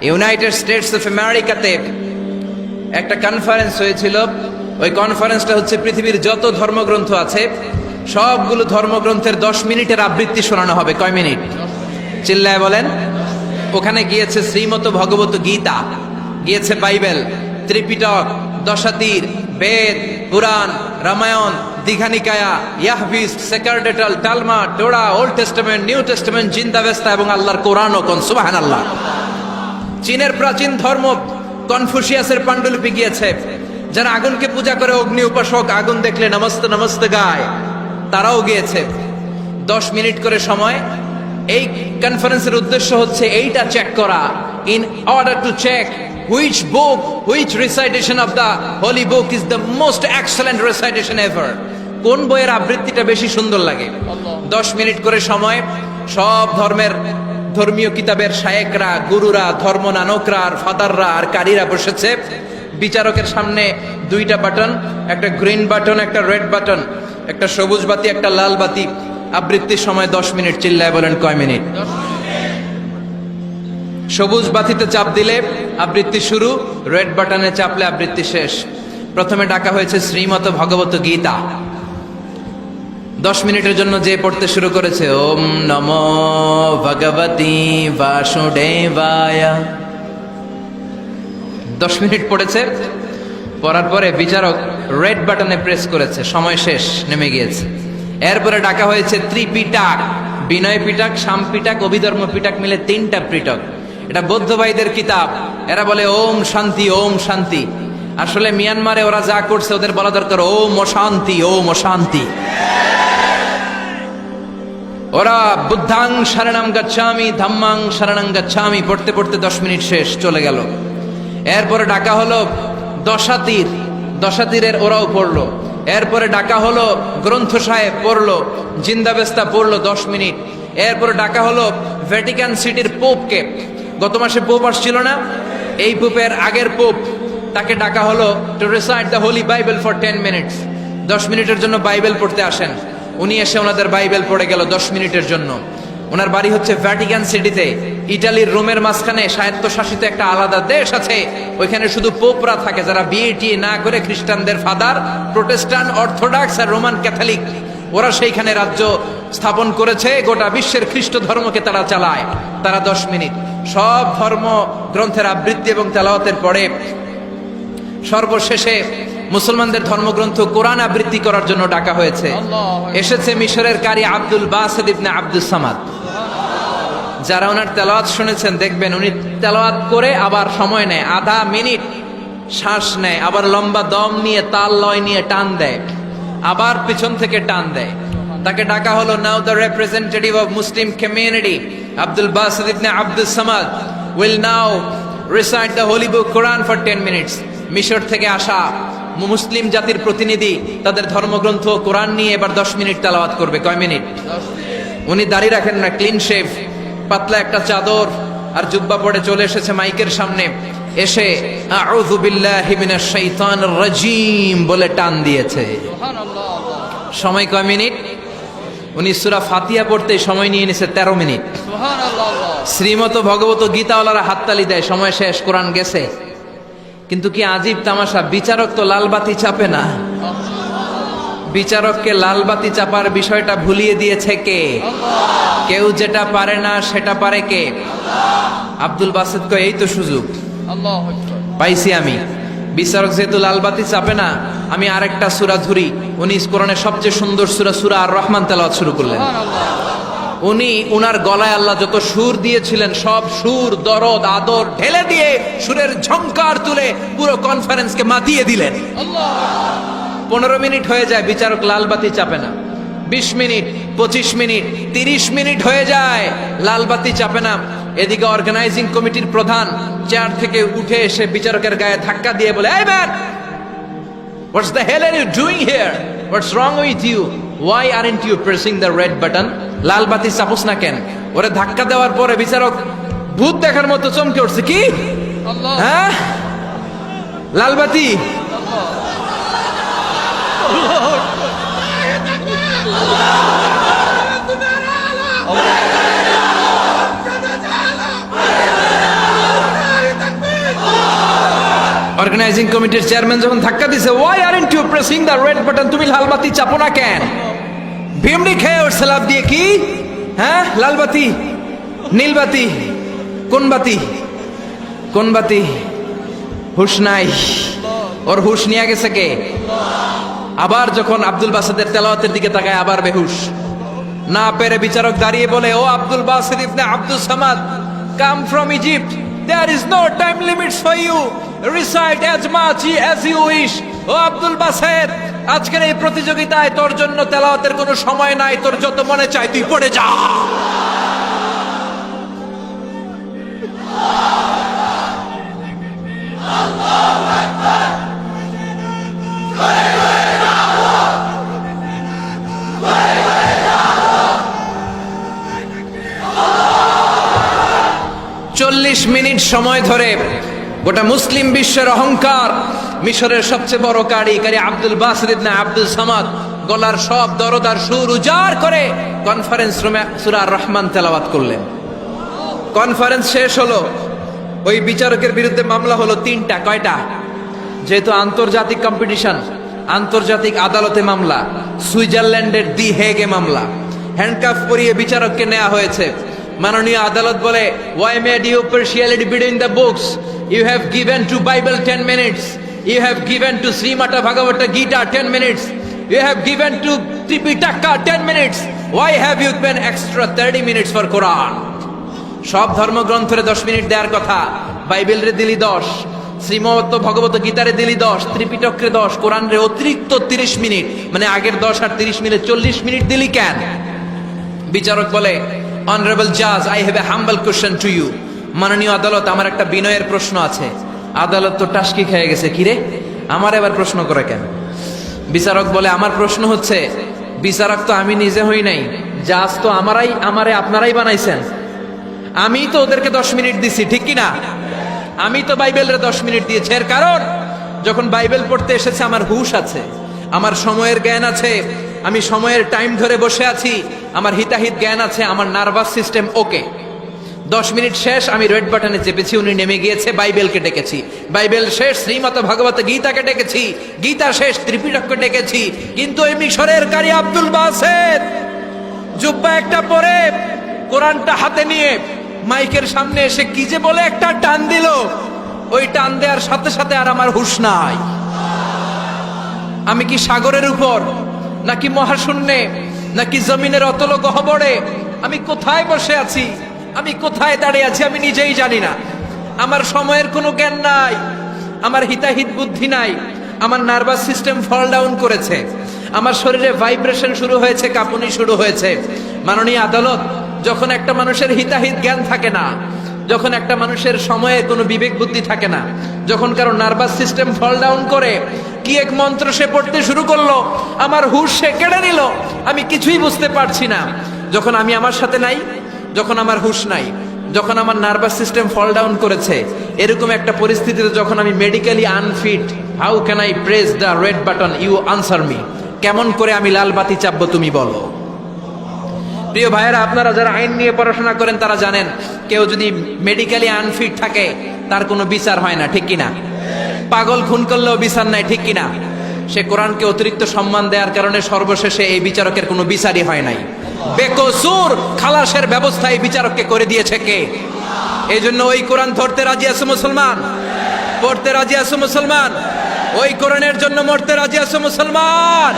United states of আমেরিকাতে একটা conference হয়েছিল। ওই কনফারেন্সটা হচ্ছে পৃথিবীর যত ধর্মগ্রন্থ আছে সবগুলো ধর্মগ্রন্থের 10 মিনিটের আবৃত্তি শোনানো হবে। কয় মিনিট? চিল্লায় বলেন। ওখানে গিয়েছে শ্রীমত ভগবত গীতা, গিয়েছে বাইবেল, ত্রিপিটক, দশাতীর, বেদ, পুরাণ, রামায়ণ, দীঘানিকায়া, ইয়াহভিস, সেকারডেটাল, Talmud, Torah, Old Testament, New Testament, Zend Avesta এবং আল্লাহর কোরআন ও কোন সুবহানাল্লাহ। চীনের প্রাচীন ধর্ম কনফুসিয়াসের পাণ্ডুলিপি গিয়েছে। যারা আগুনকে পূজা করে, অগ্নি উপাসক, আগুন দেখলে নমস্তে নমস্তে গায়, তারাও গিয়েছে। 10 মিনিট করে সময়। এই কনফারেন্সের উদ্দেশ্য হচ্ছে এইটা চেক করা, in order to check which book, which recitation of the holy book is the most excellent recitation ever. কোন বইয়ের আবৃত্তিটা বেশি সুন্দর লাগে। 10 মিনিট করে সময়। সব ধর্মের ধর্মীয় কিতাবের শায়েকরা, গুরুরা, ধর্মনানকরা আর ফাদাররা আর কারীরা বসেছে। বিচারকের সামনে 2টা বাটন, একটা গ্রিন বাটন, একটা রেড বাটন, একটা সবুজ বাতি, একটা লাল বাতি। আবৃত্তির সময় 10 মিনিট। চিল্লায় বলেন কয় মিনিট? সবুজ বাতিতে চাপ দিলে আবৃত্তি শুরু, রেড বাটনে চাপলে আবৃত্তি শেষ। প্রথমে ডাকা হয়েছে শ্রীমত ভগবত গীতা। 10 মিনিটের জন্য যে পড়তে শুরু করেছে, ওম নমো ভগবতী বাসুদেবায়। 10 মিনিট পড়েছে। পড়ার পরে বিচারক রেড বাটনে প্রেস করেছে, সময় শেষ, নেমে গিয়েছে। এরপরে ডাকা হয়েছে ত্রিপিটক, বিনয় পিটক, শাম পিটক, অভিধর্ম পিটক মিলে 3টা পিটক। এটা বৌদ্ধ ভাইদের কিতাব। এরা বলে ওম শান্তি, ওম শান্তি। আসলে মিয়ানমারে ওরা যা করছে ওদের বলা দরকার ওম অশান্তি, ওম অশান্তি। ওরা বুদ্ধাং শরণং গচ্ছামি, ধাম্মাং শরণং গচ্ছামি পড়তে পড়তে 10 মিনিট শেষ, চলে গেল। এরপরে ডাকা হলো দশাতীর, দশাতীরের ওরাও পড়লো। এরপরে ডাকা হলো গ্রন্থ সাহেব, পড়লো। জিন্দাবেস্তা পড়লো 10 মিনিট। এরপরে ডাকা হলো ভ্যাটিকান সিটির পোপকে। গত মাসে পোপ আসছিল না? এই পোপের আগের পোপ, তাকে ডাকা হলো to recite the Holi Bible for 10 minutes. 10 মিনিটের জন্য বাইবেল পড়তে আসেন। উনি এসে ওনাদের বাইবেল পড়ে গেল 10 মিনিটের জন্য। ওনার বাড়ি হচ্ছে ভ্যাটিকান সিটিতে, ইটালির রোমের মাঝখানে স্বায়ত্তশাসিত একটা আলাদা দেশ আছে। ওইখানে শুধু পোপরা থাকে, যারা বিয়ে টিয়ে না করে খ্রিস্টানদের ফাদার, প্রোটেস্ট্যান্ট, অর্থোডক্স আর রোমান ক্যাথলিক, ওরা সেইখানে রাজ্য স্থাপন করেছে। গোটা বিশ্বের খ্রিস্ট ধর্মকে তারা চালায়। তারা 10 মিনিট সব ধর্ম গ্রন্থের আবৃত্তি এবং তেলাওয়াতের পরে সর্বশেষে মুসলমানদের ধর্মগ্রন্থ কোরআন আবৃত্তি করার জন্য ডাকা হয়েছে। এসেছে মিশরের কারি Abdul Basit ibn Abdus Samad. যারা ওনার তেলাওয়াত শুনেছেন দেখবেন উনি তেলাওয়াত করে আবার সময় নেয়, আধা মিনিট শ্বাস নেয়, আবার লম্বা দম নিয়ে তাল লয় নিয়ে টান দেয়, আবার পিছন থেকে টান দেয়। তাকে ডাকা হলো now the representative of Muslim community Abdul Basit ibn Abdus Samad will now recite the holy book Quran for 10 minutes. মিশর থেকে আসা মুসলিম জাতির প্রতিনিধি তাদের ধর্মগ্রন্থ কোরআন নিয়ে এবার 10 মিনিট তেলাওয়াত করবে। কয় মিনিট? উনি দাড়ি রাখেন না, ক্লিন শেভ, পাতলা একটা চাদর আর জুব্বা পরে চলে এসেছে মাইকের সামনে। এসে আউযু বিল্লাহি মিনাশ শাইতানির রাজিম বলে টান দিয়েছে। সময় কয় মিনিট? উনি সূরা ফাতিহা পড়তে সময় নিয়ে নিয়েছে 13 মিনিট। শ্রীমত ভগবত গীতাওয়ালারা হাততালি দেয়, সময় শেষ, কোরআন গেছে। কিন্তু কি আজীব তামাশা, বিচারক তো লালবাতি চাপে না। বিচারককে লালবাতি চাপার বিষয়টা ভুলিয়ে দিয়েছে কে? কেউ যেটা পারে না সেটা পারে কে? আব্দুল বাসিত কয় এই তো সুযোগ পাইছি আমি। বিচারক যেহেতু লালবাতি চাপে না, আমি আরেকটা সূরা ধরি। উনি কোরআনের সবচেয়ে সুন্দর সূরা, সূরা আর রহমান তেলাওয়াত শুরু করলেন। উনি উনার গলায় আল্লাহ যত সুর দিয়েছিলেন সব সুর, দরদ, আদর ঢেলে দিয়ে সুরের ঝংকার তুলে পুরো কনফারেন্সকে মাতিয়ে দিলেন। 15 মিনিট হয়ে যায়, বিচারক লালবাতি চাপে না। 20 মিনিট, 25 মিনিট, 30 মিনিট হয়ে যায়, লালবাতি চাপে না। এদিকে অর্গানাইজিং কমিটির প্রধান চেয়ার থেকে উঠে এসে বিচারকের গায়ে ধাক্কা দিয়ে বলে, এই man, what's the hell are you doing here? What's wrong with you? Why aren't you pressing the red button? লাল বাতি চাপোস না কেন? ওরে ধাক্কা দেওয়ার পরে বিচারক ভূত দেখার মতো চমকে উঠছে। কি? হ্যাঁ, লাল বাতি। অর্গানাইজিং কমিটির চেয়ারম্যান যখন ধাক্কা দিছে, why aren't you pressing the red button, তুমি লাল বাতি চাপো না কেন? ভিমড়ি খেয়ে ওর সালাপ দিয়ে কি, হ্যাঁ লাল বাতি নীল বাতি, কোন বাতি কোন বাতি? হুশ নাই, ওর হুশ নিয়ে গেছে কে? আবার যখন আব্দুল বাসেদের তেলাওয়াতের দিকে তাকায় আবার বেহুশ। না পেরে বিচারক দাঁড়িয়ে বলে, ও Abdul Basit ibn Abdul Samad, come from Egypt, there is no time limits for you, recite as much as you wish. ও আব্দুল বাসেদ, আজকের এই প্রতিযোগিতায় তোর জন্য তেলাওয়াতের কোনো সময় নাই, তোর যত মনে চায় তুই পড়ে যা। চল্লিশ মিনিট সময় ধরে গোটা মুসলিম বিশ্বের অহংকার, মিশরের সবচেয়ে বড় কারি Abdul Basit ibn Abdul Samad গলার সব দরদ আর সুর উজাড় করে কনফারেন্স রুমে সূরা আর রহমান তেলাওয়াত করলেন। কনফারেন্স শেষ হলো, ওই বিচারকের বিরুদ্ধে মামলা হলো তিনটা। কয়টা? যেহেতু আন্তর্জাতিক কম্পিটিশন, আন্তর্জাতিক আদালতে মামলা, সুইজারল্যান্ডের দি হেগে মামলা। হ্যান্ডকাফ পরিয়ে বিচারককে নেওয়া হয়েছে। মাননীয় আদালত বলে, why made you partiality between the books? You have given to Bible 10 minutes. You have given to Srimata Bhagavata Gita 10 minutes. You have given to Tripitaka 10 minutes. Why have you given extra 30 minutes for Quran? সব ধর্মগ্রন্থরে 10 minute দেওয়ার কথা, বাইবেলরে দিলি 10, শ্রীমত ভগবত গীতারে দিলি 10, ত্রিপিটকরে 10, কোরআনরে অতিরিক্ত 30 minute, মানে আগের 10 আর 30 মিলে 40 minute দিলি কেন? বিচারক বলে, অনারেবল জাজ, I have a humble question to you. মাননীয় আদালত, আমার একটা বিনয়ের প্রশ্ন আছে। আদালত তো টাসকি খেয়ে গেছে, কিরে আমার এবার প্রশ্ন করে কেন? বিচারক বলে, আমার প্রশ্ন হচ্ছে, বিচারক তো আমি নিজে হই নাই, জাজ তো আমারে আপনারাই বানাইছেন। আমি তো ওদেরকে 10 মিনিট দিছি, ঠিক কিনা? আমি তো বাইবেলের 10 মিনিট দিয়েছি। এর কারণ, যখন বাইবেল পড়তে এসেছে আমার হুশ আছে, আমার সময়ের জ্ঞান আছে, আমি সময়ের টাইম ধরে বসে আছি, আমার হিতাহিত জ্ঞান আছে, আমার নার্ভাস সিস্টেম ওকে। 10 মিনিট শেষ, আমি রেড বাটনে চেপেছি, উনি নেমে গিয়েছে, বাইবেলকে ডেকেছি, বাইবেল শেষ, শ্রীমত ভগবত গীতাকে ডেকেছি, গীতা শেষ, ত্রিপিটককে ডেকেছি। কিন্তু এই মিশরের কারি আব্দুল বাসেদ জুব্বা একটা পরে কোরআনটা হাতে নিয়ে মাইকের সামনে এসে কি যে বলে একটা টান দিল, ওই টান দেওয়ার সাথে সাথে আর আমার হুঁশ নাই। আমি কি সাগরের উপর, নাকি মহাশূন্যে, নাকি জমিনের অতল গহ্বরে? আমি কোথায় বসে আছি, আমি কোথায় দাঁড়িয়ে আছি, আমি নিজেই জানি না। আমার সময়ের কোনো জ্ঞান নাই, আমার হিতাহিত বুদ্ধি নাই, আমার নার্ভাস সিস্টেম ফল ডাউন করেছে, আমার শরীরে ভাইব্রেশন শুরু হয়েছে, কাঁপুনি শুরু হয়েছে। মাননীয় আদালত, যখন একটা মানুষের হিতাহিত জ্ঞান থাকে না, যখন একটা মানুষের সময়ে কোনো বিবেক বুদ্ধি থাকে না, যখন কারো নার্ভাস সিস্টেম ফল ডাউন করে, কি এক মন্ত্র সে পড়তে শুরু করলো, আমার হুঁশ সে কেড়ে নিল, আমি কিছুই বুঝতে পারছি না। যখন আমি আমার সাথে নাই, যখন আমার হুঁশ নাই, যখন আমার নার্ভাস সিস্টেম ফল ডাউন করেছে, এরকম একটা পরিস্থিতিতে যখন আমি medically unfit, how can I press the red button? You answer me. কেমন করে আমি লাল বাতি চাপবো তুমি বলো? প্রিয় ভাইয়েরা, আপনারা যারা আইন নিয়ে পড়াশোনা করেন তারা জানেন, কেউ যদি মেডিকেলি আনফিট থাকে তার কোনো বিচার হয় না, ঠিক কিনা? পাগল খুন করলেও বিচার নাই, ঠিক কিনা? সে কোরআনকে অতিরিক্ত সম্মান দেওয়ার কারণে সর্বশেষে এই বিচারকের কোনো বিচারই হয় নাই। বেকসুর খালাসের ব্যবস্থা এই বিচারককে করে দিয়েছে কে? এই জন্য ওই কোরআন ধরতে রাজি আছে মুসলমান, পড়তে রাজি আছে মুসলমান, ওই কোরআনের জন্য মরতে রাজি আছে মুসলমান।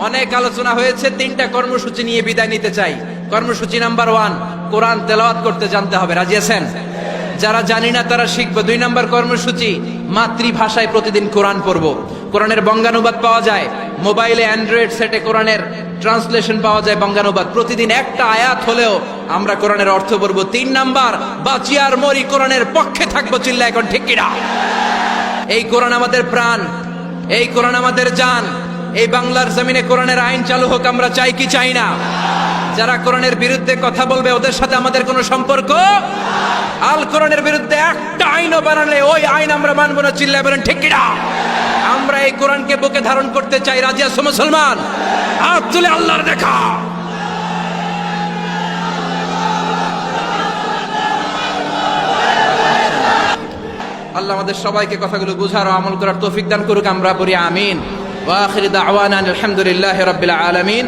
অনেক আলোচনা হয়েছে, 3টা কর্মসূচি নিয়ে বিদায় নিতে চাই। কর্মসূচি নাম্বার 1, কোরআন তেলাওয়াত করতে জানতে হবে, রাজি আছেন? যারা জানি না তারা শিখবো। 2 নম্বর কর্মসূচি, মাতৃভাষায় প্রতিদিন কোরআন পড়বো। কোরআনের বঙ্গানুবাদ পাওয়া যায় মোবাইলে, অ্যান্ড্রয়েড সেটে কোরআনের ট্রান্সলেশন পাওয়া যায়, বঙ্গানুবাদ। প্রতিদিন একটা আয়াত হলেও আমরা কোরআনের অর্থ পড়বো। 3 নাম্বার, বাঁচি আর মরি কোরআনের পক্ষে থাকবো, চিল্লা এখন ঠিক কিনা? এই কোরআন আমাদের প্রাণ, এই কোরআন আমাদের জান। এই বাংলার জমিনে কোরআনের আইন চালু হোক, আমরা চাই কি চাই না? যারা কোরআনের বিরুদ্ধে কথা বলবে ওদের সাথে আমাদের কোনো সম্পর্ক। আল কোরআনের বিরুদ্ধে একটা আইনও বানালে ওই আইন আমরা মানবো না, চিল্লায় বলেন ঠিক কিনা? আমরা এই কোরআনকে বুকে ধারণ করতে চাই, রাজি আছো মুসলমান? হাত তুলে আল্লাহর দেখা। আল্লাহ আমাদের সবাইকে কথাগুলো বুঝার ও আমল করার তৌফিক দান করুক। আমরা পড়ি আমিন। ওয়া আখির দাওয়ানা আলহামদুলিল্লাহি রাব্বিল আলামিন।